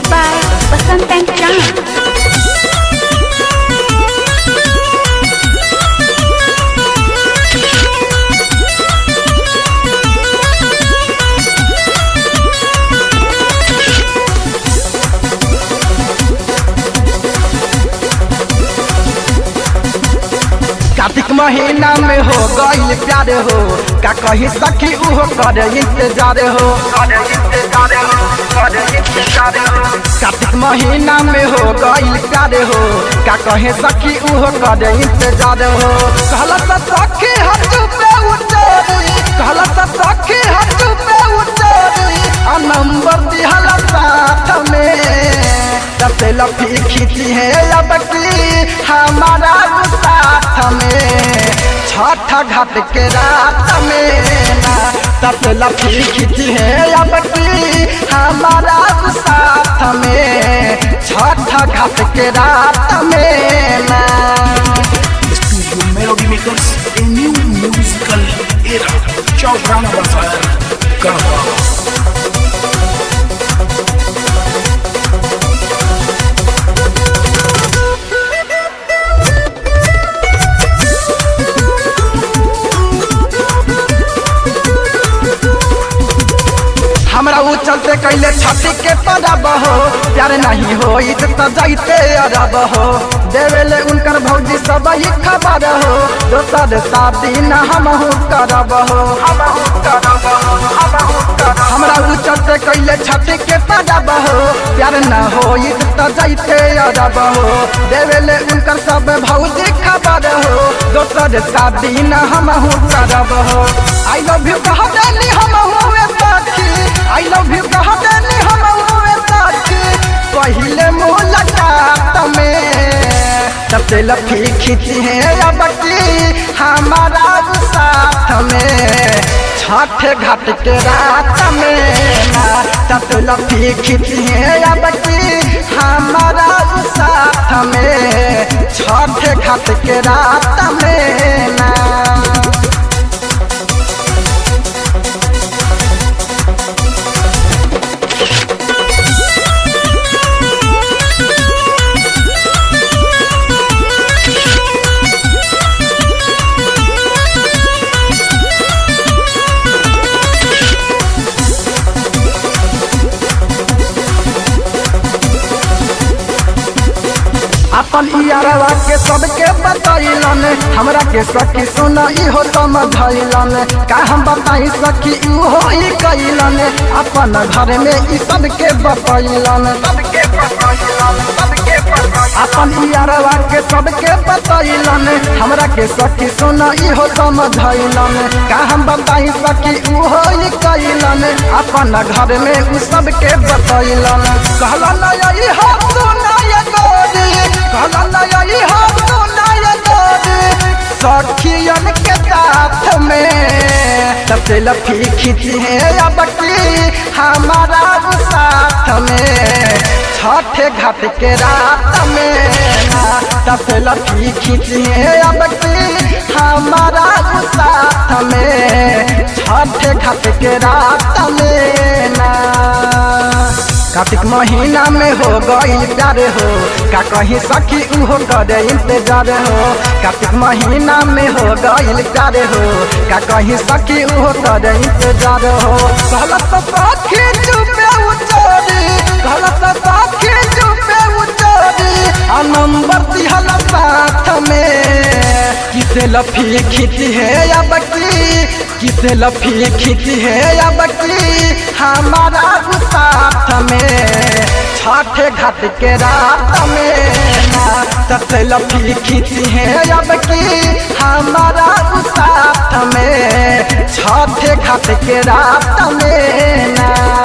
by Basant and Chan. Kartik महीना में हो गईल प्यार हो का कही सखी उहो कर इंतजार हो। कार्तिक महीना में हो गईल प्यार हो का कहे सखी उहो कर इंतजार हो। कहला सखी हाथ पे उतरी, कहला सखी हाथ पे उतरी आ नंबर दिहल साथ में तब लफी खींची है अब की हमारा साथ में छठ घाट के रात में ना तब लफी खींची है अब की हमारा साथ में छठ घाट के रात में ना। Studio Melody Makers, a new musical era. Chowdhury Bazaar, Garhwa. हमरा उ चलते कैले छाती के पड़ब हो प्यार नहीं हो तो जाइते अरब हो। देवेले उनकर भौजी सब ही खबर हो दोसर शादी न हमहू करब हो। हमरा उ चलते कैले छाती के पड़ब हो प्यार न हो तो जाइते अरब हो। देवेले उनकर सब भौजी खबर हो दोसर शादी न हमहू करब हो। आई लव यू कह देनी हमहू I love you कह देनी हम साथी पहले मुलाकात में तब से लफी खींची है अब की हमारा साथ में छठ घाट के रात में ना तब से लफी खींची है अब की हमारा साथ में छठ घाट के रात में ना। अपन यारवा के सबके बतैलन हमरा के सखी सुन इहो समझैलन का हम बताई सखी इहो ही कैलन अपन घर में ई सबके बतैलन। अपन यारवा के सबके बतैलन हमरा के सखी सुन इहो समझैलन का हम बताई सखी इहो ही कैलन अपन घर में उ सबके बतैलन। कहला न इहो सुनाय गोरी कहला नई हो सखियन के साथ में तब से लफी खींची है अब की हमारा साथ में छठ घाट के रात में ना तब से लफी खींची है अब की हमारा साथ में छठ घाट के रात में ना। कार्तिक महीना में हो गई प्यार हो का कहीं सखी उहो कर इंतजार हो। कार्तिक महीना में हो गई प्यार हो का कहीं सखी उहो कर इंतजार हो। कहलत सखी चुपे उतरी, कहलत सखी चुपे उतरी आ नंबर दिहल साथ में किसे लफी खींची है अब की किसे लफी खींची है अब की हमारा साथ में छठ घाट के रात में ना तब से लफी खींची है अब की हमारा साथ में छठ घाट के रात में ना।